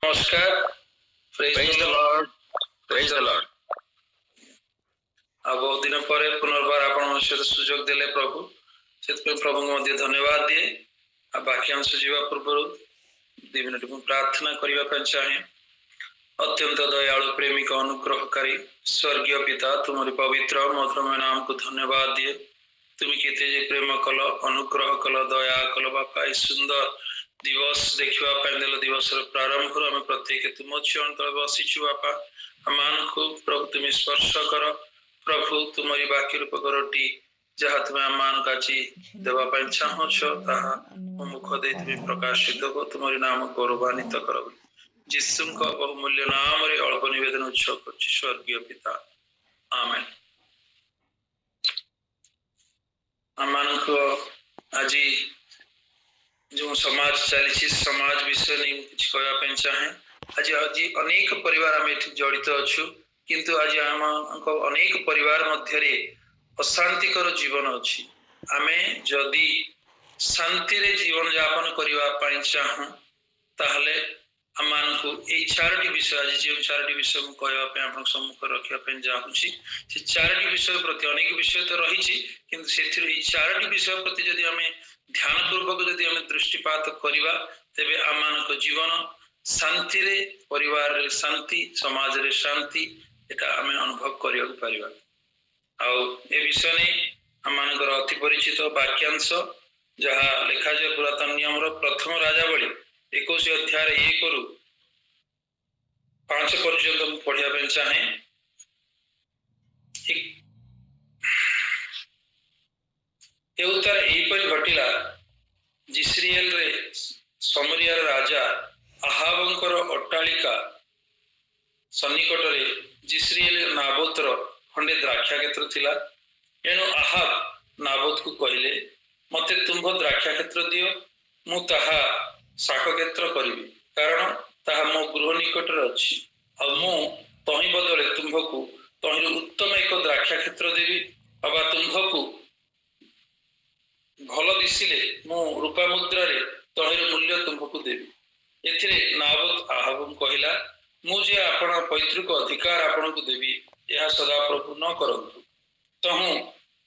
नमस्कार। Praise the Lord. Praise the Lord. बहुत दिन पर पुनर्बार आपण सहित सुजोग देले प्रभु से प्रभु को धन्यवाद दिए। वाक्यांश जीवा पूर्व 2 मिनट को प्रार्थना करने चाहे। अत्यंत दयालु प्रेमिक अनुग्रहकारी स्वर्गीय पिता तुम्हारी पवित्र मधुरमय नाम को धन्यवाद दिए। तुम केते जे प्रेम कल अनुग्रह कल दया कल बापा ये सुंदर दिवस देखा देल दिवस प्रारंभ आम प्रत्येक तुम चरण तले बसीचु बापा आम को प्रभु तुम स्पर्श कर प्रभु तुम्हारी बाक्य रूप रोटी जहाँ तुम्हें आम काजी देवाई चाहछ ताहा मुख दे तुम्हें प्रकाशित हो तुम्हारी नाम गौरवान्वित कर जीशु बहुमूल्य नाम रे अल्प निवेदन उत्सव कर स्वर्गीय पिता आमेन। आम आज जो समाज चली समाज विषय नहीं कुछ कहवाई चाहे। आज आज अनेक परिवार आम जड़ित अच्छु किंतु आज आम अनेक परिवार मध्य अशांतिकर जीवन अच्छी आमे जदि शांति रे जीवन यापन करने चाहूँ ताहले आम ये 4टी विषय आज जो 4टी विषय कहवाई सम्मुख रखापी चाहूँगी से 4टी विषय प्रति अनेक विषय तो रही किंतु से 4टी विषय प्रति जदि आम ध्यान पूर्वक जदि आम दृष्टिपात करवा तेबे आम जीवन शांति रे परिवार रे शांति समाज रे शांति एटा आम अनुभव करिया आउ ए विषय नहीं आम अति परिचित वाक्यांश जहाँ लिखा जाए पुरातन नियम प्रथम राजावली 21 अध्याय 1 रु 5 पर्यंत पढ़िया चाहे। उत्तर यहीपरि घटिला जिस्रिएल रे समरिया राजा आहाबंकर अट्टालिका सन्निकट रे जिस्रिएल नाबोतर खंडे द्राक्षा क्षेत्र थिला। एणु आहाब नाबोत को कहले मते तुम्भ द्राक्षा क्षेत्र दियो मु ताहा शाख क्षेत्र करिवि कारण ताहा मो गृह निकट रे अछि आ मु तहि बदले तुम्भ को तहि उत्तम एक द्राक्षा क्षेत्र देवी अबा तुम्भ को भल दिसिले मु रूपा मुद्रा रे तहिर मूल्य तुम्भको देवी। एथिरे नाबोत आहाब कहला मु जे आपण पैतृक अधिकार आपण को देवी यह सदा प्रभु न करंतु। तहु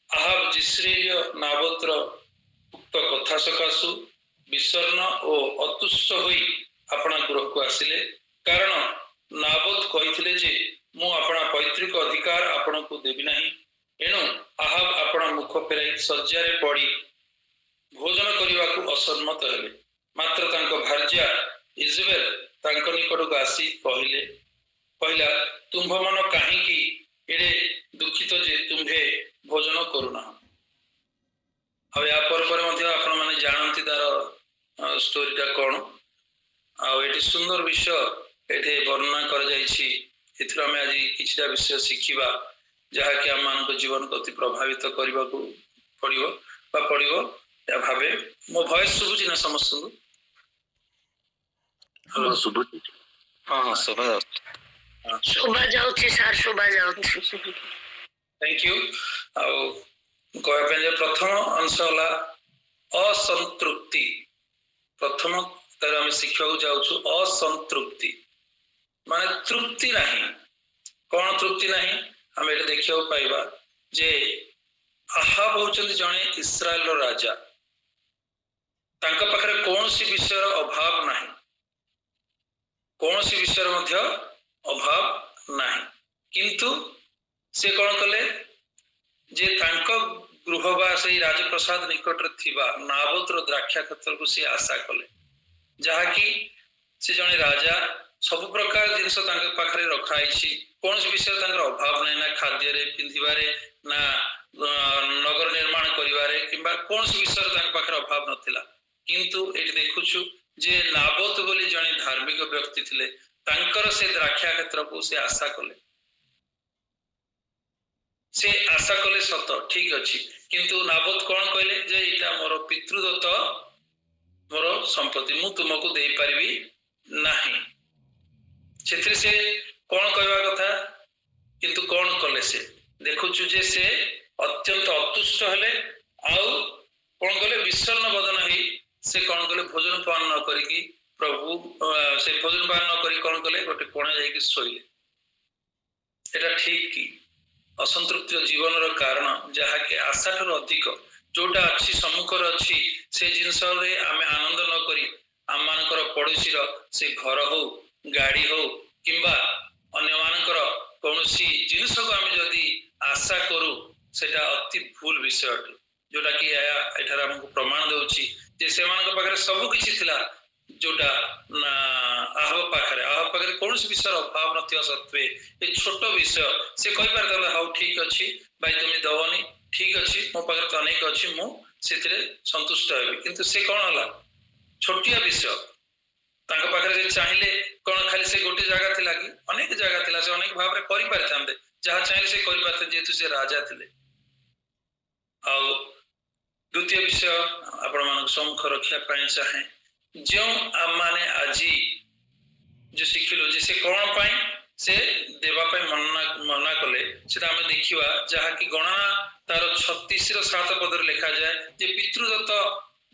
आहाब जिस्रेलिय नाबोतर उक्त कथा सकाशु विषर्ण और अतुष्ट होई अपना गृह को आसिले कारण नाबोत कहिथिले जे मु अपना पैतृक अधिकार आपण को देवी नाही। एणु आहाब अपना मुख फेराई शଯ୍ୟା रे पड़ी भोजन करने को असम्मत हेले। मात्र तांको भार्या इजबेल तांको निकट को आसी कहला तुम्भ मन कहीं एडे दुखित जे तुम्भे भोजन करूना। अब या आपण माने जानती तार स्टोरीटा कौन आउ सुंदर विषय ये वर्णना कर आम आज किछिटा विषय शिखिबा जहाँकि आम मान जीवन को अति प्रभावित करने को पड़ो भावे। मो वॉइस शुभुची ना समस्त को? हेलो शुभुची? हां शोभा जाउछि सर शोभा जाउछि। Thank you. आउ कहबे जे प्रथम अंश होला असंतृप्ति। प्रथम तर हम शिक्षा को जाउछु असंतृप्ति माने तृप्ति नहीं। कौन तृप्ति नहीं हम एटा देखियो पाइबा जे आहाब होचंदी जणे इस्राएल रो राजा तांका पाखरे कौन सी विषय अभाव नहीं कौन सी विषय मध्य अभाव नहीं किंतु से कौन कले जे तांका गृह बा से राजप्रसाद निकट रे थिबा नाबोतर द्राक्षा क्षेत्र को से आशा कले जहाँकि से जने राजा सब प्रकार जिनस तांका पाखरे रखाइछि कौन सी विषय तांकर अभाव नहीं ना खाद्य रे पिंधिबारे ना नगर निर्माण करिवारे किंबा कौन सी विषय तांका पाखरे अभाव नथिला। किंतु एटी देखुछु जे नाबोत बोली जने धार्मिक व्यक्ति थिले तांकर से द्राक्षा क्षेत्र को से आशा कले सत ठीक अच्छी किंतु नाबोत कौन कहले जे इटा मोर पितृदत्त मोर संपत्ति मु तुमको दे पारिबी नाही। सेथि से कौन कहवा कथा किंतु कौन कले से देखुछु जे से अत्यंत अतुष्ट हेले आउ कौन कले विषर्ण बदन ही से कौन कले भोजन पान न करिकी प्रभु से भोजन पान न करी कौन कले गोटे कोणे जाइए शोले एटा ठीक कि असंतृप्त जीवन रो कारण जहाँकि आशा ठार अधिक जोटा अच्छी सम्मुखर अच्छी से जिनस आम आनंद न करी आम मानकर पड़ोशी से घर हो गाड़ी हो किंबा अन्य मानकर कौनसी जिनस को आम जदि आशा करू सेटा अति भूल विषय अटे जोटा कि एठार आमको प्रमाण दउछि जे से मानक पाखरे सब किछि थिला जोटा आहव पाखरे कौन विषय अभाव नथिया सत्वे ये छोट विषय से कहि पारता हाउ ठीक अछि भाई तुम दवनी ठीक अछि मो पाखरे तो अनेक अछि मु सेतिरे संतुष्ट हेबी किंतु से कोन हला छोटिया विषय तांका पाखरे जे चाहिले कोन खाली से गोटे जगह थिला कि अनेक जगह थिला से अनेक भाव रे करि पारथांते जहा चाहिले से करि पारथे जेतु से राजा थिले आ द्वितीय विषय आपण मान सम्मुख रखा चाहे जो आम माने आज जो शिखिलु जे से कौन पाई से देवाई मना कले से आम देखा जहाँ कि गणना तार 36 पदर लिखा जाए जे पितृदत्त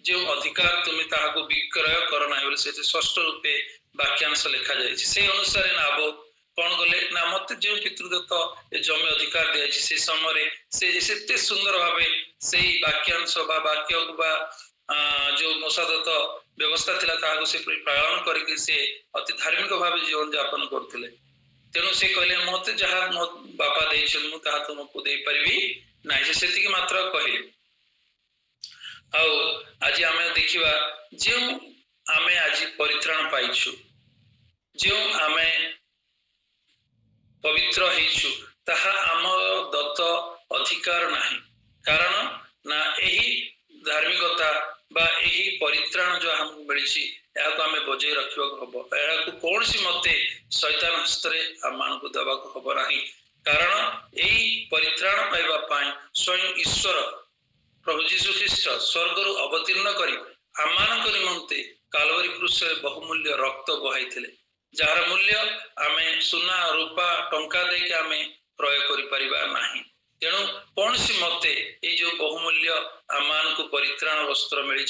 जो अधिकार तुम्हें ताहाको विक्रय करना बोले से षष्ठ रूपे वाक्यांश लिखा जाए से अनुसार नाब कौन कले ना मत जो पितृदत्त जमी अधिकार दिया से समय से सुंदर भाव से वाक्यांश वाक्य जो मशादत्त व्यवस्था थिला ताहाको से पालन करके से अति धार्मिक भाव जीवन यापन करथिले तेणु से कहले मते जहाँ मो बापा देइछन मु ताहा तुमको दे परिबी नाइ से सेतिकी मात्र कहले आउ आज आमे देखिबा जे आमे आज परित्राण पाइछु जे आमे पवित्र हेइछु ताहा आम दत्त अधिकार नाही कारण ना एही धार्मिकता बा एही परित्राण जो हमको मिली यहाँ आम बजे रखा हम यहाँ कौन सी मते शैतान हस्तरे आम को देवा हम ना कारण यही परित्राण पाइबा स्वयं ईश्वर प्रभु जीशु ख्रीस्ट स्वर्ग अवतीर्ण कर आम निमंते कालवरी क्रूस बहुमूल्य रक्त बहाई जार मूल्य आम सुना रूपा टंका देके आम प्रयोग कर तेणु कौन सी मते ये जो बहुमूल्य आमान को परित्राण वस्त्र मिली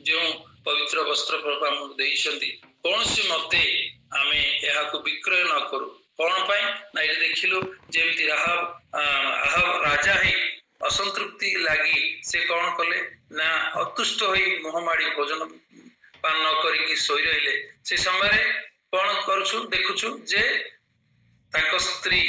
जो पवित्र वस्त्र प्रभु आमको देइछंती कौन सी मते आमे यहाँ को विक्रय न करू कौन पाई ना ये देखिलु जेमती आहाब राजा है असंतृप्ति लगी से कौन कले ना अतुष्ट होई मुहमाड़ी भोजन पान न करिकी सोई रहिले से समय कौन करूछु देखुछु जे ताको स्त्री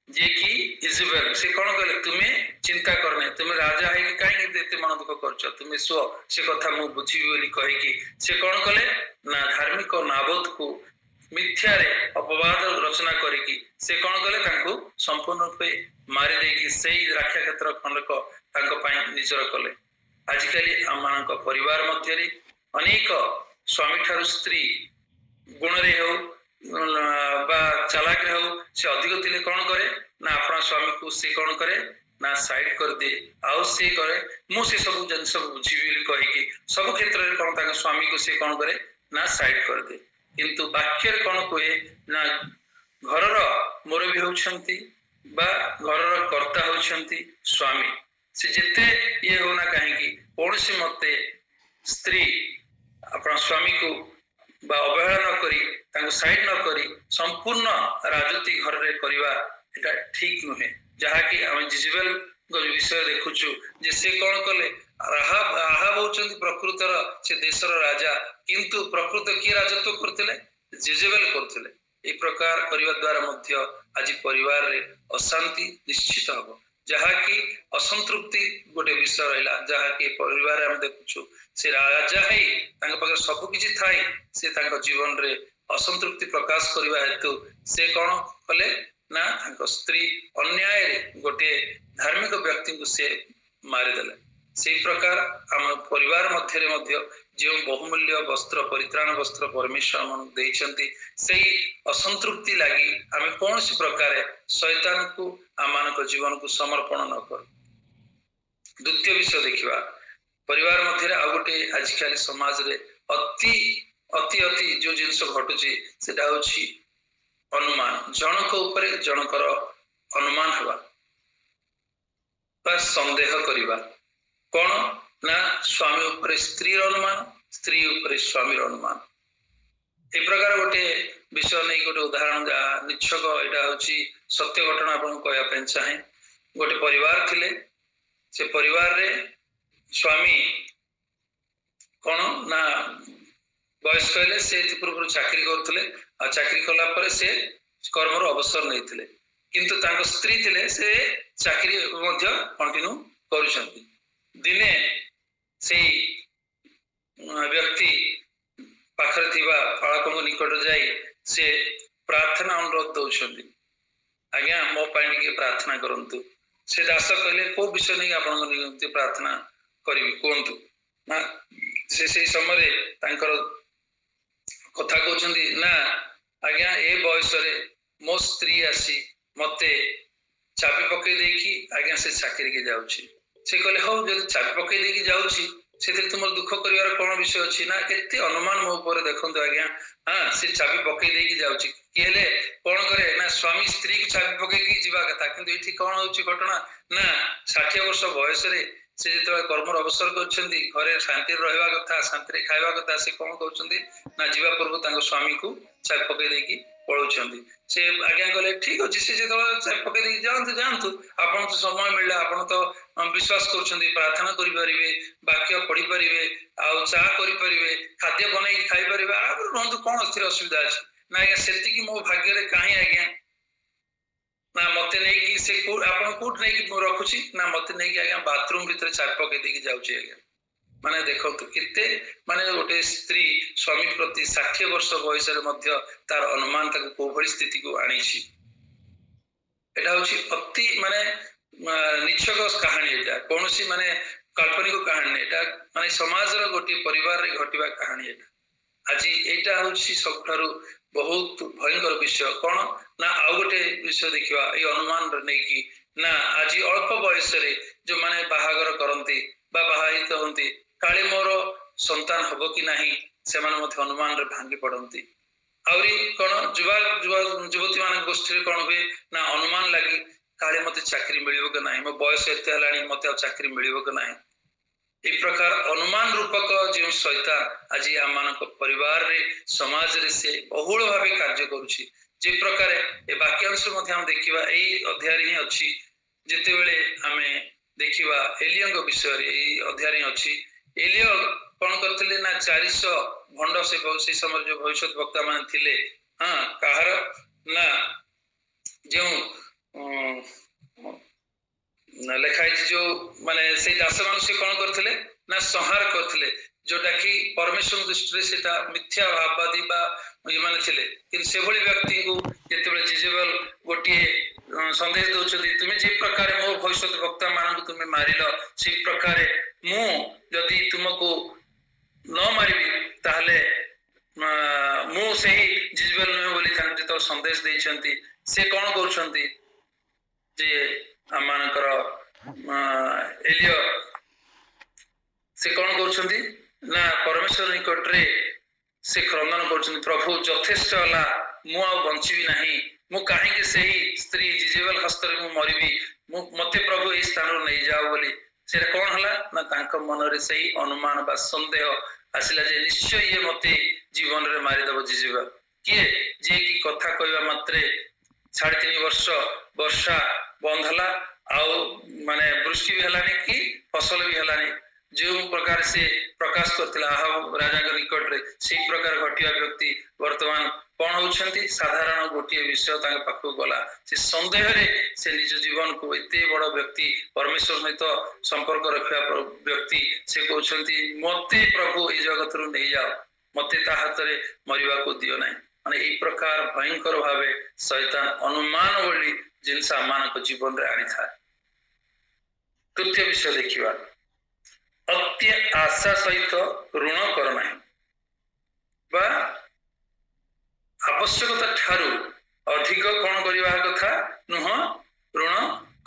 जे कि इजबेल से कौन कहले तुम्हें चिंता करने तुम्हें राजा है कि कहीं देते मन दुख करछ तुम्हें सो से कथा मु बुझीबी बोली कहि कि से कौन कले ना धार्मिक नाबोध को मिथ्या रे अपवाद रचना करिकी से कौन कले तांको संपूर्ण रूपे मारी देकी सेही रक्षा क्षेत्र खंडक तांको पई निजर कले आजिकली आमानक परिवार मध्य रे अनेक स्वामी ठारू स्त्री गुण रे हो बा चालाक हो से अधिक थिले कौन करे ना अपना स्वामी को से कौन करे ना साइड कर दे आउ से करे मु से सब जन सब बुझीबी कहि कि सब क्षेत्र रे कौन ताके स्वामी को से कौन करे ना साइड कर दे किंतु वाक्य रे कौन कहे ना घर रो मुरबी होछंती बा घर रो कर्ता होछंती स्वामी से जेते ये होना काहे कि कौन सी मते स्त्री अपना स्वामी को बा अवहेला न करी तांको साइड न करी संपूर्ण राजनीति घर रे करिवा एटा ठीक नुहे जहा कि हम जिजबेल विषय देखुछु जे से कौन कले आहाब होचंती प्रकृतर से देशर राजा किंतु प्रकृत की राजत्व करथिले जिजबेल करथिले ए प्रकार करिवा द्वारा मध्य आज परिवार रे अशांति निश्चित हबो जहा कि असंतृप्ति गोटे विषय रहिला जहा कि परिवार हम देखुछु से राजा है तांका पाखे सब किछि थाई से तांका जीवन रे असंतृप्ति प्रकाश करबा हेतु से कौन कले ना तांका स्त्री अन्याय रे गोटे धार्मिक व्यक्ति को से मारि देले से प्रकार हम परिवार मध्य रे मध्य जो बहुमूल्य वस्त्र परित्राण वस्त्र परमेश्वर मन देइछंती सेही असंतृप्ति लागि आमे कौन सी प्रकार शैतान को आमानक जीवन को समर्पण न कर द्वितीय विषय देखिबा परिवार मध्य आ गोटे आजिकल समाज रे अति अति अति जो जिनस घटुची सेटा होची अनुमान जनक ऊपर जनकर अनुमान हवा बा संदेह करिबा कौन ना स्वामी ऊपर स्त्री अनुमान स्त्री ऊपर स्वामी अनुमान এই ପ୍ରକାର ଗୋଟେ ବିଷୟ ନେଇ ଗୋଟେ ଉଦାହରଣ ଯାହା ନିଚ୍ଛକ ଏଇଟା ହଉଛି ସତ୍ୟ ଘଟଣା ଆପଣଙ୍କୁ କହିବା ପାଇଁ ଚାହେଁ। ଗୋଟେ ପରିବାର ଥିଲେ, ସେ ପରିବାରରେ ସ୍ୱାମୀ କଣ ନା ବୟସ୍କ ହେଲେ, ସେ ପୂର୍ବରୁ ଚାକିରି କରୁଥିଲେ ଆଉ ଚାକିରି କଲା ପରେ ସେ କର୍ମରୁ ଅବସର ନେଇଥିଲେ, କିନ୍ତୁ ତାଙ୍କ ସ୍ତ୍ରୀ ଥିଲେ ସେ ଚାକିରି ମଧ୍ୟ କଣ୍ଟିନ୍ୟୁ କରୁଛନ୍ତି। ଦିନେ ସେଇ ବ୍ୟକ୍ତି ପାଖରେ ଥିବା ପାଳକଙ୍କ ନିକଟ ଯାଇ ସେ ପ୍ରାର୍ଥନା ଅନୁରୋଧ ଦଉଛନ୍ତି, ଆଜ୍ଞା ମୋ ପାଇଁ ଟିକେ ପ୍ରାର୍ଥନା କରନ୍ତୁ। ସେ ଦାସ କହିଲେ କୋଉ ବିଷୟ ନେଇ ଆପଣଙ୍କ ନିମନ୍ତେ ପ୍ରାର୍ଥନା କରିବି କୁହନ୍ତୁ। ନା ସେ ସେଇ ସମୟରେ ତାଙ୍କର କଥା କହୁଛନ୍ତି, ନା ଆଜ୍ଞା ଏ ବୟସରେ ମୋ ସ୍ତ୍ରୀ ଆସି ମତେ ଚାବି ପକେଇ ଦେଇକି ଆଜ୍ଞା ସେ ଚାକିରିକି ଯାଉଛି। ସେ କହିଲେ ହଉ ଯଦି ଚାବି ପକେଇ ଦେଇକି ଯାଉଛି ସେଥିରେ ତୁମର ଦୁଃଖ କରିବାର କଣ ବିଷୟ ଅଛି? ନା କେତେ ଅନୁମାନ ମୋ ଉପରେ ଦେଖନ୍ତୁ ଆଜ୍ଞା, ସେ ଚାବି ପକେଇ ଦେଇକି ଯାଉଛି। କି ହେଲେ କଣ କରେ ନା ସ୍ୱାମୀ ସ୍ତ୍ରୀକୁ ଚାବି ପକେଇକି ଯିବା କଥା, କିନ୍ତୁ ଏଠି କଣ ହଉଛି ଘଟଣା ନା 60 ବର୍ଷ ବୟସରେ ସେ ଯେତେବେଳେ କର୍ମର ଅବସର କରୁଛନ୍ତି, ଘରେ ଶାନ୍ତିରେ ରହିବା କଥା, ଶାନ୍ତିରେ ଖାଇବା କଥା, ସେ କଣ କରୁଛନ୍ତି ନା ଯିବା ପୂର୍ବରୁ ତାଙ୍କ ସ୍ୱାମୀକୁ ଚାବି ପକେଇ ଦେଇକି ପଳଉଛନ୍ତି। ସେ ଆଜ୍ଞା କହିଲେ ଠିକ ଅଛି, ସେ ଯେତେବେଳେ ଚାବି ପକେଇ ଦେଇକି ଯାଆନ୍ତୁ, ଆପଣ ତ ସମୟ ମିଳିଲା, ଆପଣ ତ ବିଶ୍ୱାସ କରୁଛନ୍ତି, ପ୍ରାର୍ଥନା କରିପାରିବେ, ବାକ୍ୟ ପଢିପାରିବେ, ଆଉ ଚାହା କରିପାରିବେ, ଖାଦ୍ୟ ବନେଇକି ଖାଇପାରିବେ, ଆଉ ରୁହନ୍ତୁ, କଣ ଏଥିରେ ଅସୁବିଧା ଅଛି? ନା ଆଜ୍ଞା ସେତିକି ମୋ ଭାଗ୍ୟରେ କାହିଁ ଆଜ୍ଞା, ନା ମତେ ନେଇକି ସେ ଆପଣ କୋଉଠି ନେଇକି ରଖୁଛି ନା ମତେ ନେଇକି ଆଜ୍ଞା ବାଥରୁମ ଭିତରେ ଚାବି ପକେଇ ଦେଇକି ଯାଉଛି ଆଜ୍ଞା। ମାନେ ଦେଖନ୍ତୁ କେତେ ମାନେ ଗୋଟେ ସ୍ତ୍ରୀ ସ୍ୱାମୀ ପ୍ରତି 60 ବର୍ଷ ବୟସରେ ମଧ୍ୟ ତାର ଅନୁମାନ ତାକୁ କୋଭଳି ସ୍ଥିତିକୁ ଆଣିଛି। ଏଟା ହଉଛି ଅତି ମାନେ ନିଚ୍ଛକ କାହାଣୀ, ଏଟା କୌଣସି ମାନେ କାଳ୍ପନିକ କାହାଣୀ, ଏଟା ମାନେ ସମାଜର ଗୋଟିଏ ପରିବାରରେ ଘଟିବା କାହାଣୀ। ଏଟା ଆଜି ଏଇଟା ହଉଛି ସବୁଠାରୁ ବହୁତ ଭୟଙ୍କର ବିଷୟ। କଣ ନା ଆଉ ଗୋଟେ ବିଷୟ ଦେଖିବା ଏଇ ଅନୁମାନରେ ନେଇକି, ନା ଆଜି ଅଳ୍ପ ବୟସରେ ଯୋଉମାନେ ବାହାଘର କରନ୍ତି ବା ବାହାହିତ ହୁଅନ୍ତି, କାଳେ ମୋର ସନ୍ତାନ ହବ କି ନାହିଁ, ସେମାନେ ମଧ୍ୟ ଅନୁମାନରେ ଭାଙ୍ଗି ପଡନ୍ତି। ଆହୁରି କଣ ଯୁବତୀ ମାନଙ୍କ ଗୋଷ୍ଠୀରେ କଣ ହୁଏ ନା ଅନୁମାନ ଲାଗି କାଳେ ମତେ ଚାକିରି ମିଳିବ କି ନାହିଁ, ମୋ ବୟସ ଏତେ ହେଲାଣି ମତେ ଆଉ ଚାକିରି ମିଳିବ କି ନାହିଁ। এই প্রকার অনুমান রূপক যে শৈতান আজ আমମାନଙ୍କ ପରିବାରରେ ସମାଜରେ ସେ ବହୁଳ ଭାବେ କାର୍ଯ୍ୟ କରୁଛି। যে ପ୍ରକାରେ ଏ ବାକ୍ୟାଂଶ ମଧ୍ୟ ଆମେ ଦେଖିବା ଏଇ ଅଧ୍ୟାୟରେ ହିଁ ଅଛି। ଯେତେବେଳେ ଆମେ ଦେଖିବା ଏଲିୟଙ୍କ ବିଷୟରେ ଏଇ ଅଧ୍ୟାୟରେ ଅଛି। ଏଲିୟ କଣ କରିଥିଲେ ନା 400 ଭଣ୍ଡ ସେ ସମୟରେ ଯୋଉ ଭବିଷ୍ୟତ ବକ୍ତା ମାନେ ଥିଲେ, କାହାର ନା ଯେଉଁ ଲେଖା ହେଇଛି ଯୋଉ ମାନେ ସେଇ ଦାସ ମାନଙ୍କୁ ସେ କଣ କରିଥିଲେ ନା ସଂହାର କରିଥିଲେ, ଯୋଉଟା କି ପରମେଶ୍ୱର ଦୃଷ୍ଟିରେ ସେଟା ମିଥ୍ୟା ଭାବବାଦୀ ବା ଏମାନେ ଥିଲେ। କିନ୍ତୁ ସେଭଳି ବ୍ୟକ୍ତିଙ୍କୁ ଯେତେବେଳେ ଜିଜେବେଲ ଗୋଟିଏ ସନ୍ଦେଶ ଦଉଛନ୍ତି, ତୁମେ ଯେ ପ୍ରକାରେ ମୋ ଭବିଷ୍ୟତ ବକ୍ତା ମାନଙ୍କୁ ତୁମେ ମାରିଲ, ସେଇ ପ୍ରକାରେ ମୁଁ ଯଦି ତୁମକୁ ନ ମାରିବି ତାହେଲେ ମୁଁ ସେହି ଜିଜେବେଲ ନୁହେଁ ବୋଲି ତାଙ୍କୁ ଯେତେବେଳେ ସନ୍ଦେଶ ଦେଇଛନ୍ତି, ସେ କଣ କରୁଛନ୍ତି ଯେ ଆମମାନଙ୍କର ଏଲିୟ ସେ କଣ କରୁଛନ୍ତି ନା ପରମେଶ୍ୱର ନିକଟରେ ସେ କ୍ରନ୍ଦନ କରୁଛନ୍ତି, ପ୍ରଭୁ ଯଥେଷ୍ଟ ହେଲା, ମୁଁ ଆଉ ବଞ୍ଚିବି ନାହିଁ, ମୁଁ କାହିଁକି ସେହି ସ୍ତ୍ରୀ ଜିଜେବେଲ ହସ୍ତରେ ମୁଁ ମରିବି, ମତେ ପ୍ରଭୁ ଏଇ ସ୍ଥାନରୁ ନେଇଯାଅ ବୋଲି। ସେଟା କଣ ହେଲା ନା ତାଙ୍କ ମନରେ ସେଇ ଅନୁମାନ ବା ସନ୍ଦେହ ଆସିଲା ଯେ ନିଶ୍ଚୟ ଇଏ ମତେ ଜୀବନରେ ମାରିଦବ ଜିଜେବେଲ। କିଏ ଯିଏ କି କଥା କହିବା ମାତ୍ରେ 3.5 ବର୍ଷ ବର୍ଷା ବନ୍ଦ ହେଲା, ଆଉ ମାନେ ବୃଷ୍ଟି ବି ହେଲାନି କି ଫସଲ ବି ହେଲାନି। ଯେଉଁ ପ୍ରକାର ସେ ପ୍ରକାଶ କରିଥିଲା ଆହାବ ରାଜାଙ୍କ ନିକଟରେ, ସେଇ ପ୍ରକାର ଘଟିବା ବ୍ୟକ୍ତି ବର୍ତ୍ତମାନ କଣ ହଉଛନ୍ତି, ସାଧାରଣ ଗୋଟିଏ ବିଷୟ ତାଙ୍କ ପାଖକୁ ଗଲା, ସେ ସନ୍ଦେହରେ ସେ ନିଜ ଜୀବନକୁ, ଏତେ ବଡ ବ୍ୟକ୍ତି ପରମେଶ୍ୱର ସହିତ ସମ୍ପର୍କ ରଖିବା ବ୍ୟକ୍ତି, ସେ କହୁଛନ୍ତି ମତେ ପ୍ରଭୁ ଏଇ ଜଗତରୁ ନେଇଯାଅ, ମତେ ତା ହାତରେ ମରିବାକୁ ଦିଅ ନାହିଁ। ମାନେ ଏଇ ପ୍ରକାର ଭୟଙ୍କର ଭାବେ ଶୈତାନ ଅନୁମାନ ବୋଲି ଜିନିଷ ଆମମାନଙ୍କ ଜୀବନରେ ଆଣିଥାଏ। ତୃତୀୟ ବିଷୟ ଦେଖିବା, ଅତି ଆଶା ସହିତ ଋଣ କର ନାହିଁ, ବା ଆବଶ୍ୟକତା ଠାରୁ ଅଧିକ କଣ କରିବା କଥା ନୁହଁ, ଋଣ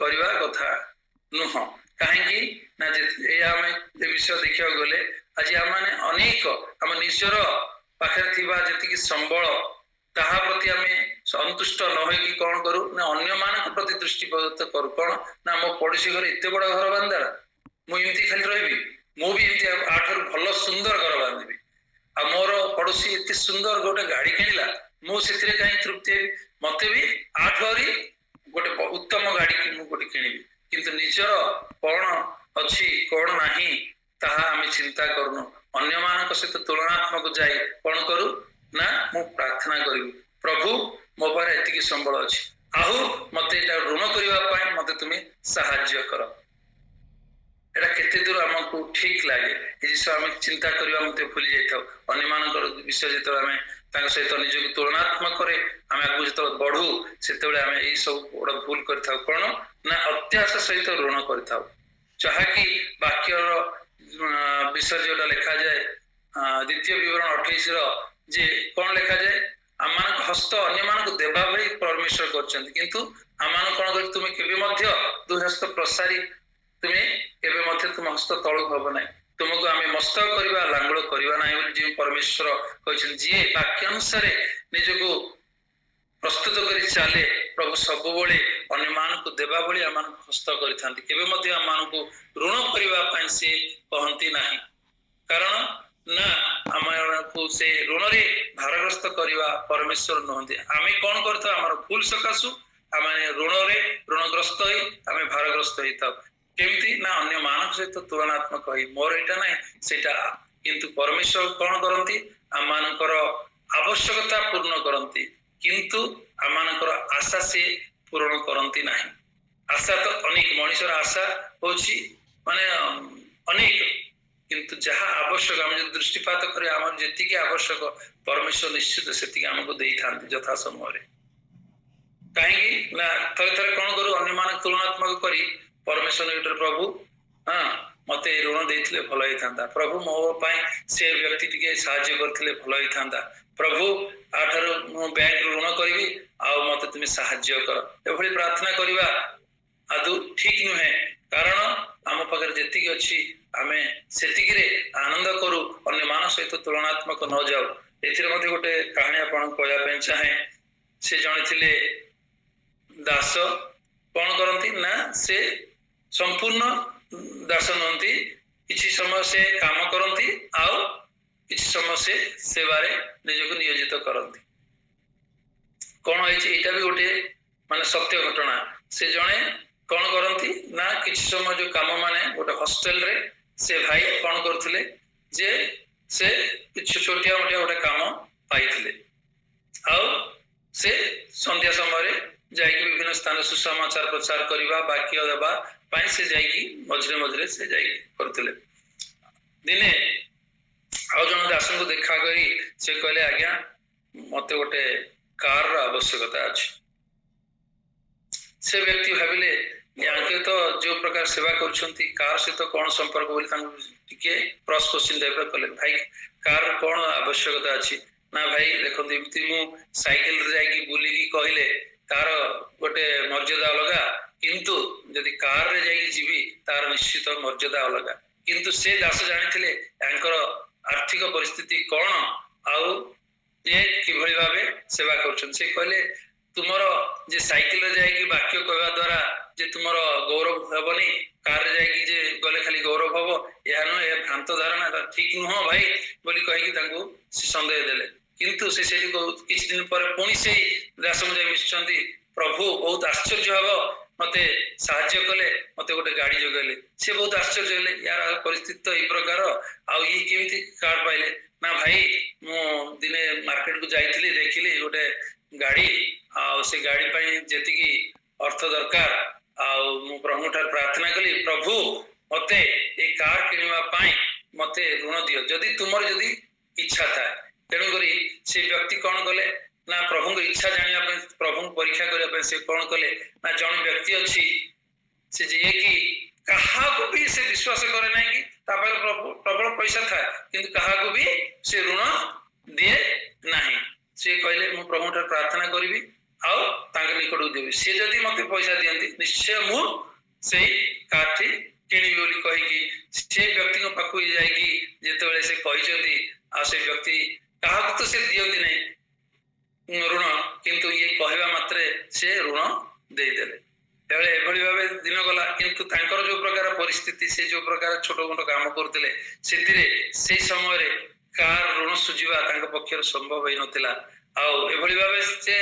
କରିବା କଥା ନୁହଁ। କାହିଁକି ନା ଆମେ ଏ ବିଷୟ ଦେଖିବାକୁ ଗଲେ ଆଜି ଆମମାନେ ଅନେକ ଆମ ନିଜର ପାଖରେ ଥିବା ଯେତିକି ସମ୍ବଳ ତାହା ପ୍ରତି ଆମେ ସନ୍ତୁଷ୍ଟ ନ ହୋଇକି କଣ କରୁ ନା ଅନ୍ୟମାନଙ୍କ ପ୍ରତି ଦୃଷ୍ଟିପାତ କରୁ। କଣ ନା ମୋ ପଡୋଶୀ ଘରେ ଏତେ ବଡ ଘର ବାନ୍ଧିଦେଲା, ମୁଁ ଏମିତି ଖାଲି ରହିବି, ମୁଁ ବି ଏମିତି ଆଠାରୁ ଭଲ ସୁନ୍ଦର ଘର ବାନ୍ଧିବି। आ मोर पड़ोसी एते सुंदर गोटे गाड़ी किणिला मु सेतिरे काई तृप्ति हेबी मते भी आठरी गोटे उत्तम गाड़ी की मु गोटे किणिबी किंतु निजर कोण अछि कोण नाही ताहा आमे चिंता करनु अन्य मानक सहित तुलनात्मक जाई कोन करू ना मु प्रार्थना करिबी प्रभु मो पारे एतिकी संबल अछि आहु मते एटा ऋण करिवा पाए मते तुमे सहाय्य करो एटा केते दूर हमकु ठीक लागे ए जिस हम चिंता करिवा मते भूली जाइथाउ अन्य मानकर विषय जेतो हमें ताଙ୍କ सहित निजକୁ तुलनात्मक करे ଆମେ ଆଗକୁ ଯେତେବେଳେ ବଢୁ ସେତେବେଳେ ଆମେ ଏଇ ସବୁ ବଡ ଭୁଲ କରିଥାଉ କଣ ନା ଅତ୍ୟାଶ ସହିତ ଋଣ କରିଥାଉ ଯାହାକି ବାକ୍ୟର ବିଷୟ ଯୋଉଟା ଲେଖାଯାଏ ଦ୍ୱିତୀୟ ବିବରଣ 28 ର ଯେ କଣ ଲେଖାଯାଏ ଆମମାନଙ୍କ ହସ୍ତ ଅନ୍ୟମାନଙ୍କୁ ଦେବା ଭଳି ପରମେଶ୍ୱର କରିଛନ୍ତି କିନ୍ତୁ ଆମମାନଙ୍କୁ କଣ କରି ତୁମେ କେବେ ମଧ୍ୟ ଦୁଇ ହସ୍ତ ପ୍ରସାରୀ ତୁମେ କେବେ ମଧ୍ୟ ତୁମ ହସ୍ତ ତଳକୁ ହବ ନାହିଁ तुमको आमे मस्तक करिवा लांगुल करिवा नाही बोली जे परमेश्वर कहछन जे वाक्य अनुसार निजको प्रस्तुत करी चाले प्रभु सब बोले अन्य मानकु देबा बोली आमान हस्त करिथांती केबे मध्ये आमानकु ऋण करिवा पई से कहंती नाही कारण ना आमानकु से ऋण रे भारग्रस्त करिवा परमेश्वर नहंती आमे कोन करथो हमर भूल सकासु आमे ऋण रे ऋणग्रस्त होई आमे भारग्रस्त होइता केमती ना अन्य मानक सहित तुलनात्मक होई मोर एटा नाही सेटा किंतु परमेश्वर कोन करंती आमानकर आवश्यकता पूर्ण करंती किंतु आमानकर आशा से पूर्ण करंती नाही आशा तो अनेक मनुष्यर आशा होची माने अनेक किंतु जहा आवश्यक हम दृष्टिपात करे हमर जेति के आवश्यक परमेश्वर निश्चित सेति हमको देई थांती यथा समय रे काहेकि ना थरे थरे कोन करू अन्य मानक तुलनात्मक करी परमेश्वर यूटर प्रभु हाँ मते ऋण देथिले भलो ही थांदा प्रभु मो पाए से व्यक्ति टिके सहाय्य करथिले भलो ही थांदा प्रभु आठर मो बैंक ऋण करबी आ मते तुमे सहाय्य कर एभली प्रार्थना करिवा आदु ठीक नुहे कारण आम पाखर जेतिकी अछि आमे सेतिकी रे आनंद करू अन्य मानस सहित तुलनात्मक न जाऊ एथिरे मध्ये गोटे कहानी आपण कहया पे चाहे से जणिथिले दास कोन करंती ना से संपूर्ण दास नहंती किछि समय से काम करंती आउ किछि समय से सेवारे निजको नियोजित करंती कोन होइछि एटा भी गोटे माने सत्य घटना से जणे कोन करंती ना किछि समय जो काम माने गोटे हॉस्टल रे से भाई कोन करथिले जे से किछि छोटिया मोटिया गोटे काम पाइथिले आउ से संध्या समय रे जाइकी विभिन्न स्थान सुसमाचार प्रचार करिवा वाक्य देबा पाई से जाइकी मझरे मझरे से जाइकी करथिले दिने आ जन दासन को देखा करी से कहले आज्ञा मते गोटे कार रो आवश्यकता अछि से व्यक्ति भाबिले यांके तो जो प्रकार सेवा करछंती कार से तो कोन संपर्क बोली तांको टिके क्रॉस क्वेश्चन देबे कहले भाई कार कोन आवश्यकता अछि ना भाई देखो दिमती मु साइकिल रे जाइकी बुली की कहले तार गोटे मर्यादा अलगा किंतु यदि कार रे जाइकी जीवी तार निश्चित मर्यादा अलगा किंतु से दास जानिथिले यांकर आर्थिक परिस्थिति कोन आउ ये किभଳି भाबे सेवा करछन से कहले तुमरो जे साइकिल रे जाइकी वाक्य कहवा द्वारा जे तुमरो गौरव हेबनी कार रे जाइकी जे गले खाली गौरव हबो या न ए भ्रांत धारणा ठीक नुह भाई बोली कहि तांको संदेह देले किंतु से सेठी को किछ दिन पर पुणी से दासम जाय मिसचंदी प्रभु बहुत आश्चर्य हबो मते सहाय्य कले मते गोटे गाड़ी जोगले से बहुत आश्चर्य हेले यार परिस्थिति तो ई प्रकार आ ई केमती कार पाइले ना भाई मु दिने मार्केट को जाइथिली देखिली गोटे गाड़ी आ से गाड़ी पई जेतिकी अर्थ दरकार आ मु प्रभु ठार प्रार्थना कली प्रभु मते ए कार किनिवा पई मते ऋण दियो जदी तुमर जदी इच्छा था तेणु करी से व्यक्ति कौन कले ना प्रभु को इच्छा जानिया पे प्रभु परीक्षा करिया पे से कौन कले ना जण व्यक्ति अछि से जे कि कहा को भी से विश्वास करे नाही कि तापर प्रबल पैसा था किंतु कहा को भी से ऋण दिए नाही से कहले मु प्रभु ठार प्रार्थना करिवि आउ तांग निकट देबी से जदी मते पैसा दियंती निश्चय मु से काठी किणी बोली कहि कि से व्यक्ति को पाखु जाई कि जेतेबेले से कहिसंती आ से व्यक्ति कहा तो से दियंती नहीं ऋण किंतु ये कहवा मात्रे से ऋण दे देले एबे एभली भाबे दिन गला किंतु तांकर जो प्रकार परिस्थिति से जो प्रकार छोटो मोटो काम करथिले सेतिरे से समय रे କାର ଋଣ ସୁଝିବା ତାଙ୍କ ପକ୍ଷରେ ସମ୍ଭବ ହେଇନଥିଲା। ଆଉ ଏଭଳି ଭାବେ ସେ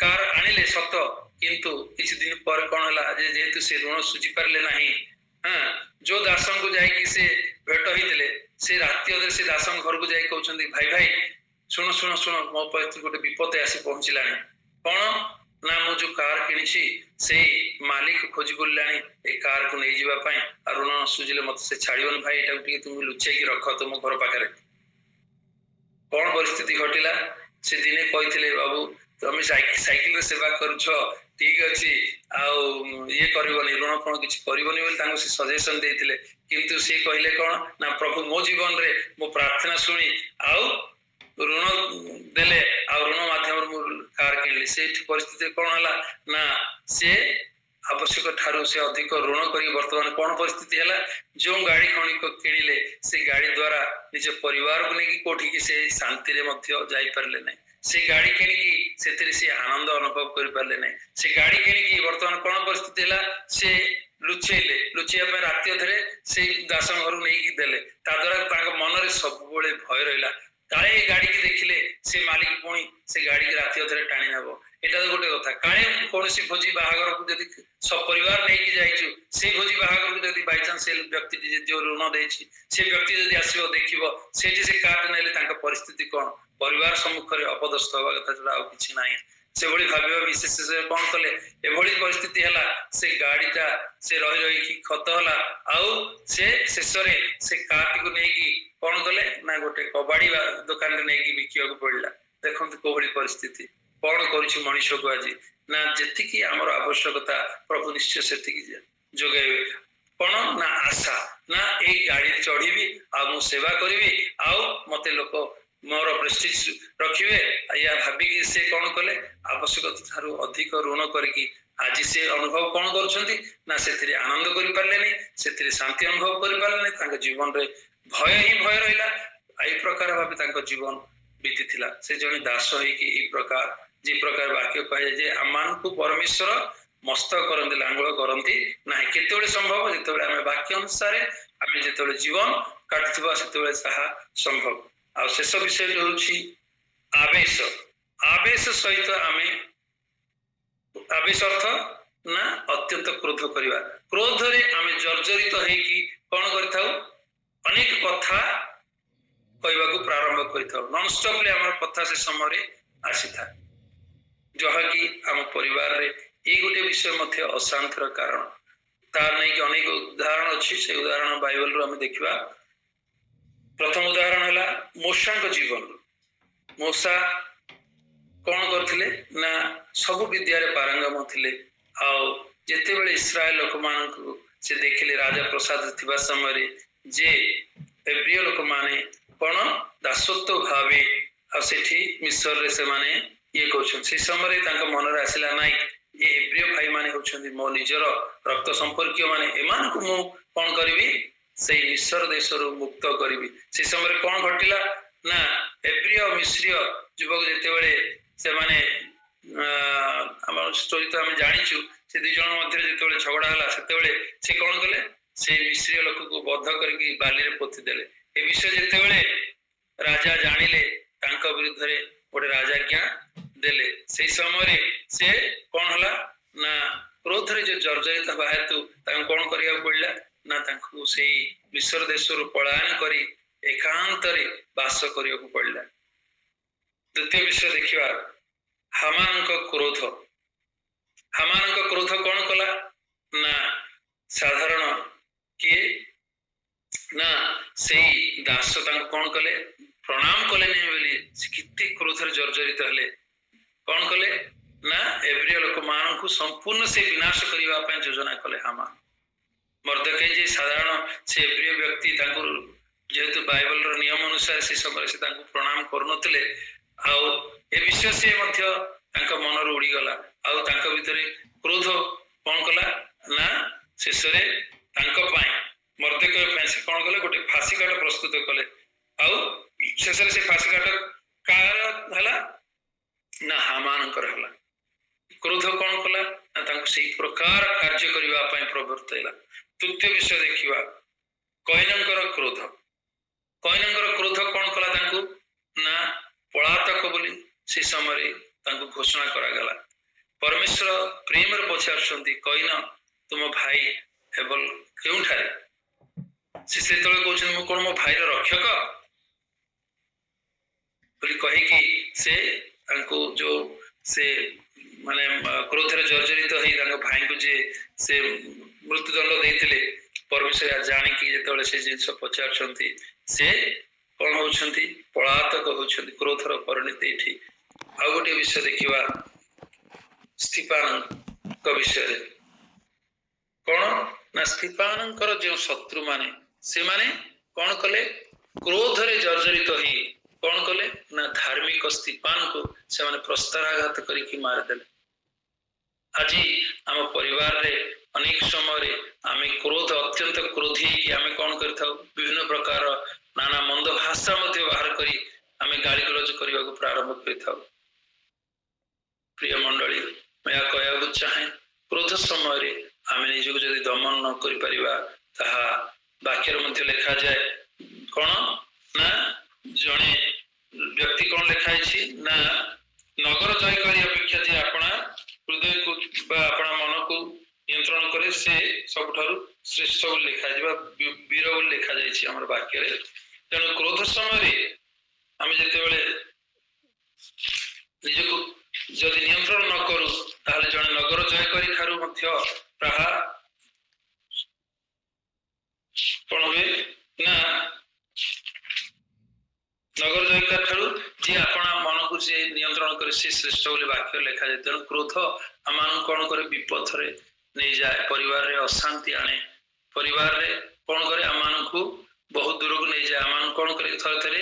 କାର ଆଣିଲେ ସତ, କିନ୍ତୁ କିଛି ଦିନ ପରେ କଣ ହେଲା ଯେ ଯେହେତୁ ସେ ଋଣ ସୁଝି ପାରିଲେ ନାହିଁ, ଯୋଉ ଦାସଙ୍କୁ ଯାଇକି ସେ ଭେଟ ହେଇଥିଲେ ସେ ରାତି ଅଧରେ ସେ ଦାସଙ୍କ ଘରକୁ ଯାଇ କହୁଛନ୍ତି, ଭାଇ ଭାଇ ଶୁଣ ଶୁଣ ଶୁଣ, ମୋ ପରିସ୍ଥିତି ଗୋଟେ ବିପଦ ଆସି ପହଞ୍ଚିଲାଣି। କଣ ନା ମୁଁ ଯୋଉ କାର କିଣିଛି ସେଇ ମାଲିକ ଖୋଜି ବୁଲିଲାଣି ଏ କାରକୁ ନେଇଯିବା ପାଇଁ, ଆଉ ଋଣ ସୁଝିଲେ ମତେ ସେ ଛାଡିବନି। ଭାଇ ଏଟାକୁ ଟିକେ ତୁମେ ଲୁଚେଇକି ରଖ ତୁମ ଘର ପାଖରେ। କଣ ପରିସ୍ଥିତି ଘଟିଲା, ସେ ଦିନେ କହିଥିଲେ ବାବୁ ତମେ ସାଇକେଲରେ ସେବା କରୁଛ ଠିକ ଅଛି, ଆଉ ଇଏ କରିବନି, ଋଣ କଣ କିଛି କରିବନି ବୋଲି ତାଙ୍କୁ ସେ ସଜେସନ ଦେଇଥିଲେ। କିନ୍ତୁ ସେ କହିଲେ କଣ ନା ପ୍ରଭୁ ମୋ ଜୀବନରେ ମୋ ପ୍ରାର୍ଥନା ଶୁଣି ଆଉ ଋଣ ଦେଲେ, ଆଉ ଋଣ ମାଧ୍ୟମରେ ମୁଁ କାର କିଣିଲି। ସେଇଠି ପରିସ୍ଥିତି କଣ ହେଲା ନା ସେ ଆବଶ୍ୟକ ଠାରୁ ସେ ଅଧିକ ଋଣ କରି ବର୍ତ୍ତମାନ କଣ ପରିସ୍ଥିତି ହେଲା, ଯୋଉ ଗାଡି ଖଣିକ କିଣିଲେ ସେ ଗାଡି ଦ୍ଵାରା ନିଜ ପରିବାରକୁ ନେଇକି କୋଉଠିକି ସେ ଶାନ୍ତିରେ ମଧ୍ୟ ଯାଇପାରିଲେ ନାହିଁ। ସେ ଗାଡି କିଣିକି ସେଥିରେ ସେ ଆନନ୍ଦ ଅନୁଭବ କରିପାରିଲେ ନାହିଁ। ସେ ଗାଡି କିଣିକି ବର୍ତ୍ତମାନ କଣ ପରିସ୍ଥିତି ହେଲା, ସେ ଲୁଚେଇଲେ, ଲୁଚେଇବା ପାଇଁ ରାତି ଅଧରେ ସେଇ ଦାସ ଘରୁ ନେଇକି ଦେଲେ। ତା ଦ୍ୱାରା ତାଙ୍କ ମନରେ ସବୁବେଳେ ଭୟ ରହିଲା, କାଳେ ଏ ଗାଡିକି ଦେଖିଲେ ସେ ମାଲିକ ପୁଣି ସେ ଗାଡିକି ରାତି ଅଧରେ ଟାଣି ନେବ। ଏଟା ତ ଗୋଟେ କଥା, କାଳେ କୌଣସି ଭୋଜି ବାହାଘରକୁ ଯଦି ସପରିବାର ନେଇକି ଯାଇଛୁ, ସେଇ ଭୋଜି ବାହାଘରକୁ ଯଦି ବାଇଚାନ୍ସ ସେ ବ୍ୟକ୍ତି ଯୋଉ ଋଣ ଦେଇଛି ସେ ବ୍ୟକ୍ତି ଯଦି ଆସିବ ଦେଖିବ ସେଇଠି ସେ କାର୍ଡ ନେଲେ ତାଙ୍କ ପରିସ୍ଥିତି କଣ, ପରିବାର ସମ୍ମୁଖରେ ଅପଦସ୍ତ ହବା କଥା ଛଡା ଆଉ କିଛି ନାହିଁ। ସେଭଳି ଭାବିବା ବିଶେଷ କଣ କଲେ, ଏଭଳି ପରିସ୍ଥିତି ହେଲା ସେ ଗାଡିଟା ସେ ରହି ରହିକି ଖତ ହେଲା, ଆଉ ସେ ଶେଷରେ ସେ କାର୍ଟିକୁ ନେଇକି କଣ କଲେ ନା ଗୋଟେ କବାଡି ଦୋକାନରେ ନେଇକି ବିକିବାକୁ ପଡିଲା। ଦେଖନ୍ତୁ କୋଭଳି ପରିସ୍ଥିତି। କଣ କରୁଛି ମଣିଷକୁ ଆଜି ନା ଯେତିକି ଆମର ଆବଶ୍ୟକତା ପ୍ରଭୁ ନିଶ୍ଚୟ ସେତିକି ଯୋଗାଇବେ। କଣ ନା ଆଶା, ନା ଏଇ ଗାଡି ଚଢିବି ଆଉ ମୁଁ ସେବା କରିବି ଆଉ ମତେ ଲୋକ ମୋର ପ୍ରେଷ୍ଟିଜ ରଖିବେ, ଏହା ଭାବିକି ସେ କଣ କଲେ ଆବଶ୍ୟକତା ଠାରୁ ଅଧିକ ଋଣ କରିକି ଆଜି ସେ ଅନୁଭବ କଣ କରୁଛନ୍ତି ନା ସେଥିରେ ଆନନ୍ଦ କରିପାରିଲେନି, ସେଥିରେ ଶାନ୍ତି ଅନୁଭବ କରିପାରିଲେନି, ତାଙ୍କ ଜୀବନରେ ଭୟ ହିଁ ଭୟ ରହିଲା। ଏଇ ପ୍ରକାର ଭାବେ ତାଙ୍କ ଜୀବନ ବିତିଥିଲା। ସେ ଜଣେ ଦାସ ହେଇକି ଏଇ ପ୍ରକାର ଯେ ପ୍ରକାର ବାକ୍ୟ କୁହାଯାଏ ଯେ ଆମମାନଙ୍କୁ ପରମେଶ୍ୱର ମସ୍ତକ କରନ୍ତି, ଲାଙ୍ଗୁଳ କରନ୍ତି ନାହିଁ। କେତେବେଳେ ସମ୍ଭବ, ଯେତେବେଳେ ଆମେ ବାକ୍ୟ ଅନୁସାରେ ଆମେ ଯେତେବେଳେ ଜୀବନ କାଟୁଥିବା ସେତେବେଳେ ତାହା ସମ୍ଭବ। ଆଉ ଶେଷ ବିଷୟ ହେଉଛି ଆବେଶ। ଆବେଶ ସହିତ ଆମେ, ଆବେଶ ଅର୍ଥ ନା ଅତ୍ୟନ୍ତ କ୍ରୋଧ କରିବା। କ୍ରୋଧରେ ଆମେ ଜର୍ଜରିତ ହେଇକି କଣ କରିଥାଉ, ଅନେକ କଥା କହିବାକୁ ପ୍ରାରମ୍ଭ କରିଥାଉ। ନନଷ୍ଟପଲି ଆମର କଥା ସେ ସମୟରେ ଆସିଥାଏ, ଯାହାକି ଆମ ପରିବାରରେ ଏଇ ଗୋଟେ ବିଷୟ ମଧ୍ୟ ଅଶାନ୍ତିର କାରଣ। ତାର ନେଇକି ଅନେକ ଉଦାହରଣ ଅଛି, ସେ ଉଦାହରଣ ବାଇବଲରୁ ଆମେ ଦେଖିବା। ପ୍ରଥମ ଉଦାହରଣ ହେଲା ମୋଶାଙ୍କ ଜୀବନରୁ। ମୋଶା କଣ କରିଥିଲେ ନା ସବୁ ବିଦ୍ୟାରେ ପାରଙ୍ଗମ ଥିଲେ, ଆଉ ଯେତେବେଳେ ଇସ୍ରାଏଲ ଲୋକମାନଙ୍କୁ ସେ ଦେଖିଲେ ରାଜା ପ୍ରସାଦ ଥିବା ସମୟରେ ଯେ ଏବ୍ରିୟ ଲୋକମାନେ କଣ ଦାସତ୍ୱ ଭାବେ ଆଉ ସେଠି ମିଶରରେ ସେମାନେ ଇଏ କରୁଛନ୍ତି, ସେ ସମୟରେ ତାଙ୍କ ମନରେ ଆସିଲା ନାଇଁ ଏ ଏବ୍ରିୟ ଭାଇ ମାନେ ହଉଛନ୍ତି ମୋ ନିଜର ରକ୍ତ ସମ୍ପର୍କୀୟ ମାନେ, ଏମାନଙ୍କୁ ମୁଁ କଣ କରିବି ସେଇ ମିଶର ଦେଶରୁ ମୁକ୍ତ କରିବି। ସେ ସମୟରେ କଣ ଘଟିଲା ନା ଏବ୍ରିୟ ମିଶ୍ରୀୟ ଯୁବକ ଯେତେବେଳେ ସେମାନେ ଆମର ଷ୍ଟୋରି ତ ଆମେ ଜାଣିଛୁ, ସେ ଦୁଇ ଜଣ ମଧ୍ୟରେ ଯେତେବେଳେ ଝଗଡା ହେଲା ସେତେବେଳେ ସେ କଣ କଲେ, ସେଇ ମିଶ୍ରୀୟ ଲୋକକୁ ବଦ୍ଧ କରିକି ବାଲିରେ ପୋତି ଦେଲେ। ଏ ବିଷୟ ଯେତେବେଳେ ରାଜା ଜାଣିଲେ ତାଙ୍କ ବିରୁଦ୍ଧରେ ଗୋଟେ ରାଜାଜ୍ଞା ଦେଲେ। ସେଇ ସମୟରେ ସେ କଣ ହେଲା ନା କ୍ରୋଧରେ ଯୋଉ ଜର୍ଜରିତ ହେବା ହେତୁ ତାଙ୍କୁ କଣ କରିବାକୁ ପଡିଲା ନା ତାଙ୍କୁ ସେଇ ମିଶର ଦେଶରୁ ପଳାୟନ କରି ଏକାନ୍ତରେ ବାସ କରିବାକୁ ପଡିଲା। ଦ୍ୱିତୀୟ ବିଷୟ ଦେଖିବା ହାମାନଙ୍କ କ୍ରୋଧ। ହାମାନଙ୍କ କ୍ରୋଧ କଣ କଲା ନା ସାଧାରଣ କିଏ ନା ସେଇ ଦାସ ତାଙ୍କୁ କଣ କଲେ, ପ୍ରଣାମ କଲେନି ବୋଲି ସେ କେତେ କ୍ରୋଧରେ ଜର୍ଜରିତ ହେଲେ। କଣ କଲେ ନା ଏବ୍ରିୟ ଲୋକମାନଙ୍କୁ ସମ୍ପୂର୍ଣ୍ଣ ସେ ବିନାଶ କରିବା ପାଇଁ ଯୋଜନା କଲେ ହାମାନ। ମର୍ଦ୍ଦେଖାଇ ଯେ ସାଧାରଣ ସେ ଏବ୍ରିୟ ବ୍ୟକ୍ତି, ତାଙ୍କୁ ଯେହେତୁ ବାଇବଲର ନିୟମ ଅନୁସାରେ ସେ ସମୟରେ ସେ ତାଙ୍କୁ ପ୍ରଣାମ କରୁନଥିଲେ, ଆଉ ଏ ବିଷୟ ସେ ମଧ୍ୟ ତାଙ୍କ ମନରୁ ଉଡିଗଲା। ଆଉ ତାଙ୍କ ଭିତରେ କ୍ରୋଧ କଣ କଲା ନା ଶେଷରେ ତାଙ୍କ ପାଇଁ ମର୍ଦ୍ଦେଖାଇ ପାଇଁ ସେ କଣ କଲେ, ଗୋଟେ ଫାଶୀ କାଠ ପ୍ରସ୍ତୁତ କଲେ। ଆଉ ଶେଷରେ ସେ ଫାଶୀ କାଠ କାହାର ହେଲା ନା ହାମାନଙ୍କର ହେଲା। କ୍ରୋଧ କଣ କଲା ନା ତାଙ୍କୁ ସେଇ ପ୍ରକାର କାର୍ଯ୍ୟ କରିବା ପାଇଁ ପ୍ରବର୍ତ୍ତାଇଲା। ତୃତୀୟ ବିଷୟ ଦେଖିବା କୟିନଙ୍କର କ୍ରୋଧ। କୈନଙ୍କର କ୍ରୋଧ କ'ଣ କଲା ତାଙ୍କୁ ନା ପଳାତକ ବୋଲି ସେ ସମୟରେ ତାଙ୍କୁ ଘୋଷଣା କରାଗଲା। ପରମେଶ୍ୱର ପ୍ରେମରେ ପଚାରୁଛନ୍ତି କୈନ ତୁମ ଭାଇ ହେବଲ କେଉଁଠାରେ? ସେ ସେତେବେଳେ କହୁଛନ୍ତି ମୁଁ କ'ଣ ମୋ ଭାଇର ରକ୍ଷକ ବୋଲି କହିକି ସେ ତାଙ୍କୁ ଯୋଉ ସେ ମାନେ କ୍ରୋଧରେ ଜର୍ଜରିତ ହେଇ ତାଙ୍କ ଭାଇଙ୍କୁ ଯିଏ ସେ ମୃତ୍ୟୁଦଣ୍ଡ ଦେଇଥିଲେ ପରମେଶ୍ୱର ଜାଣିକି ଯେତେବେଳେ ସେ ଜିନିଷ ପଚାରୁଛନ୍ତି ସେ କ'ଣ ହଉଛନ୍ତି ପଳାତକ ହଉଛନ୍ତି କ୍ରୋଧର ପରିଣତି। ଏଠି ଆଉ ଗୋଟେ ବିଷୟ ଦେଖିବା ସ୍ତିଫାନଙ୍କ ବିଷୟରେ। କ'ଣ ନା ସ୍ତିଫାନଙ୍କର ଯେଉଁ ଶତ୍ରୁ ମାନେ ସେମାନେ କ'ଣ କଲେ କ୍ରୋଧରେ ଜର୍ଜରିତ ହେଇ କ'ଣ କଲେ ନା ଧାର୍ମିକ ସ୍ତିଫାନଙ୍କୁ ସେମାନେ ପ୍ରସ୍ତାରାଘାତ କରିକି ମାରିଦେଲେ। ଆଜି ଆମ ପରିବାରରେ ଅନେକ ସମୟରେ ଆମେ କ୍ରୋଧ ଅତ୍ୟନ୍ତ କ୍ରୋଧୀ ହେଇକି ଆମେ କ'ଣ କରିଥାଉ ବିଭିନ୍ନ ପ୍ରକାର ନାନା ମନ୍ଦ ଭାଷା ମଧ୍ୟ ବାହାର କରି ଆମେ ଗାଳିଗୁଲଜ କରିବାକୁ ପ୍ରାରମ୍ଭ କରିଥାଉ। ପ୍ରିୟ ମଣ୍ଡଳୀ ମୁଁ ଏହା କହିବାକୁ ଚାହେଁ କ୍ରୋଧ ସମୟରେ ଆମେ ନିଜକୁ ଯଦି ଦମନ ନ କରିପାରିବା ତାହା ବାକ୍ୟରେ ମଧ୍ୟ ଲେଖାଯାଏ କ'ଣ ନା ଜଣେ ବ୍ୟକ୍ତି କ'ଣ ଲେଖା ହେଇଛି ନା ନଗର ଜୟ କରି ଅପେକ୍ଷା ଯେ ଆପଣା ହୃଦୟକୁ ବା ଆପଣା ମନକୁ ନିୟନ୍ତ୍ରଣ କରେ ସେ ସବୁଠାରୁ ଶ୍ରେଷ୍ଠ ବୋଲି ଲେଖାଯିବା ବୀର ବୋଲି ଲେଖାଯାଇଛି ଆମର ବାକ୍ୟରେ। ତେଣୁ କ୍ରୋଧ ସମୟରେ ଆମେ ଯେତେବେଳେ ନିଜକୁ ଯଦି ନିୟନ୍ତ୍ରଣ ନ କରୁ ତାହେଲେ ଜଣେ ନଗର ଜୟ କରି ଠାରୁ ମଧ୍ୟ ତାହା କ'ଣ ହୁଏ ନା ନଗର ଜୟକାର ଠାରୁ ଯିଏ ଆପଣା ମନକୁ ଯିଏ ନିୟନ୍ତ୍ରଣ କରେ ସେ ଶ୍ରେଷ୍ଠ ବୋଲି ବାକ୍ୟରେ ଲେଖାଯାଏ। ତେଣୁ କ୍ରୋଧ ଆମମାନଙ୍କୁ କ'ଣ କରେ ବିପଥରେ ନେଇଯାଏ, ପରିବାରରେ ଅଶାନ୍ତି ଆଣେ, ପରିବାରରେ କ'ଣ କରେ ଆମମାନଙ୍କୁ ବହୁତ ଦୂରକୁ ନେଇଯାଏ। ଆମମାନଙ୍କୁ କ'ଣ କରେ ଥରେ ଥରେ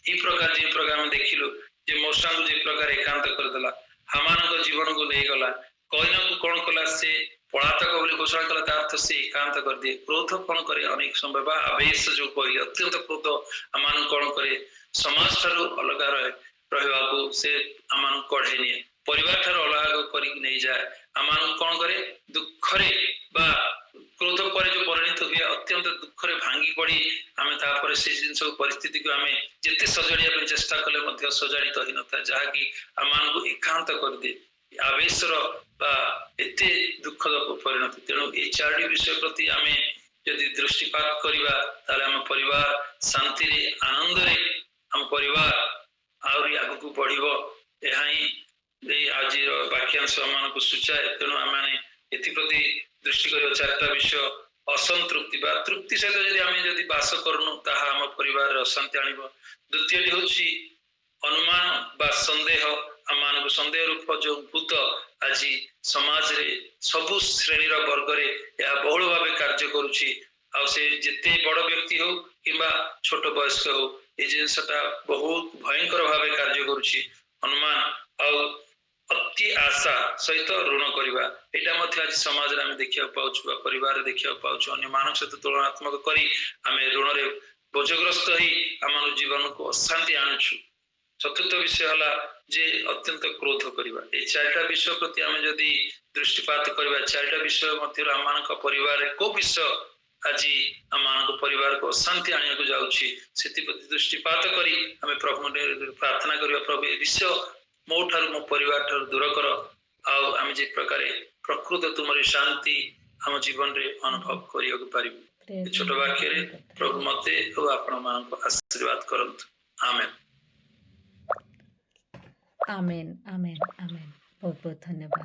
ଏଇ ପ୍ରକାର ଯେ ପ୍ରକାର ଆମେ ଦେଖିଲୁ ଯେ ମୂଷାଙ୍କୁ ଯେ ପ୍ରକାର ଏକାନ୍ତ କରିଦେଲା, ହାମାନଙ୍କ ଜୀବନକୁ ନେଇଗଲା, କୈନକୁ କ'ଣ କଲା ସେ ପଳାତକ ବୋଲି ଘୋଷଣା କଲା ତା ଅର୍ଥ ସେ ଏକାନ୍ତ କରିଦିଏ। କ୍ରୋଧ କ'ଣ କରେ ଅନେକ ସମୟ ବା ଆବେଶ ଯୋଉ କହିଲେ ଅତ୍ୟନ୍ତ କ୍ରୋଧ ଆମମାନଙ୍କୁ କ'ଣ କରେ ସମାଜ ଠାରୁ ଅଲଗା ରହିବାକୁ ସେ ଆମମାନଙ୍କୁ କଢେଇ ନିଏ, ପରିବାର ଠାରୁ ଅଲଗା କରିକି ନେଇଯାଏ, ଆମମାନଙ୍କୁ କ'ଣ କରେ ଦୁଃଖରେ ବା କ୍ରୋଧ ପରେ ଯୋଉ ପରିଣତ ହୁଏ ଅତ୍ୟନ୍ତ ଦୁଃଖରେ ଭାଙ୍ଗି ପଡି ଆମେ ତାପରେ ସେ ଜିନିଷ ପରିସ୍ଥିତିକୁ ଆମେ ଯେତେ ସଜାଡ଼ିବା ପାଇଁ ଚେଷ୍ଟା କଲେ ମଧ୍ୟ ସଜାଡ଼ିତ ହେଇନଥାଏ, ଯାହାକି ଆମମାନଙ୍କୁ ଏକାନ୍ତ କରିଦିଏ ଆବେଶର ବା ଏତେ ଦୁଃଖଦ ପରିଣତି। ତେଣୁ ଏଇ ଚାରୋଟି ବିଷୟ ପ୍ରତି ଆମେ ଯଦି ଦୃଷ୍ଟିପାତ କରିବା ତାହେଲେ ଆମ ପରିବାର ଶାନ୍ତିରେ ଆନନ୍ଦରେ ଆମ ପରିବାର ଆହୁରି ଆଗକୁ ବଢିବ। ଏହା ହିଁ ଏଇ ଆଜିର ବାକ୍ୟାଂଶ ଆମମାନଙ୍କୁ ସୂଚାଏ। ତେଣୁ ଆମେ ଏଥିପ୍ରତି ଦୃଷ୍ଟି କରିବା ଚାରିଟା ବିଷୟ ଅସନ୍ତୃପ୍ତି ବା ତୃପ୍ତି ସହିତ ଯଦି ବାସ କରୁନୁ ତାହା ଆମ ପରିବାରରେ ଅଶାନ୍ତି ଆଣିବ। ଦ୍ୱିତୀୟଟି ହେଉଛି ଅନୁମାନ ବା ସନ୍ଦେହ, ଆମମାନଙ୍କୁ ସନ୍ଦେହ ରୂପ ଯୋଉ ଭୂତ ଆଜି ସମାଜରେ ସବୁ ଶ୍ରେଣୀର ବର୍ଗରେ ଏହା ବହୁଳ ଭାବେ କାର୍ଯ୍ୟ କରୁଛି। ଆଉ ସେ ଯେତେ ବଡ ବ୍ୟକ୍ତି ହଉ କିମ୍ବା ଛୋଟ ବୟସ୍କ ହଉ এই ଜିନିଷଟା ବହୁତ ଭୟଙ୍କର ଭାବେ କାର୍ଯ୍ୟ କରୁଛି। ଅନୁମାନ ଆଉ ଅତି ଆଶା ସହିତ ଋଣ କରିବା ଏଇଟା ମଧ୍ୟ ଆଜି ସମାଜରେ ଆମେ ଦେଖିବାକୁ ପାଉଛୁ ବା ପରିବାରରେ ଦେଖିବାକୁ ପାଉଛୁ। ଅନ୍ୟମାନଙ୍କ ସହିତ ତୁଳନାତ୍ମକ କରି ଆମେ ଋଣରେ ବୋଝଗ୍ରସ୍ତ ହେଇ ଆମ ଜୀବନକୁ ଅଶାନ୍ତି ଆଣୁଛୁ। ଚତୁର୍ଥ ବିଷୟ ହେଲା ଯେ ଅତ୍ୟନ୍ତ କ୍ରୋଧ କରିବା। এই ଚାରିଟା ବିଷୟ ପ୍ରତି ଆମେ ଯଦି ଦୃଷ୍ଟିପାତ କରିବା, ଚାରିଟା ବିଷୟ ମଧ୍ୟରୁ ଆମମାନଙ୍କ ପରିବାରରେ କୋଉ ବିଷୟ ଆଜି ଆମମାନଙ୍କ ପରିବାରକୁ ଅଶାନ୍ତି ଆଣିବାକୁ ଯାଉଛି ସେଥିପ୍ରତି ଦୃଷ୍ଟିପାତ କରି ଆମେ ପ୍ରଭୁଙ୍କୁ ପ୍ରାର୍ଥନା କରିବା, ପ୍ରଭୁ ଏ ବିଷୟ ମୋ ଠାରୁ ମୋ ପରିବାର ଠାରୁ ଦୂର କର, ଆଉ ଆମେ ଯେ ପ୍ରକାରେ ପ୍ରକୃତ ତୁମର ଶାନ୍ତି ଆମ ଜୀବନରେ ଅନୁଭବ କରିବାକୁ ପାରିବୁ। ଛୋଟ ବାକ୍ୟରେ ପ୍ରଭୁ ମତେ ଓ ଆପଣ ମାନଙ୍କୁ ଆଶୀର୍ବାଦ କରନ୍ତୁ। Amen amen amen amen. ବହୁତ ବହୁତ ଧନ୍ୟବାଦ।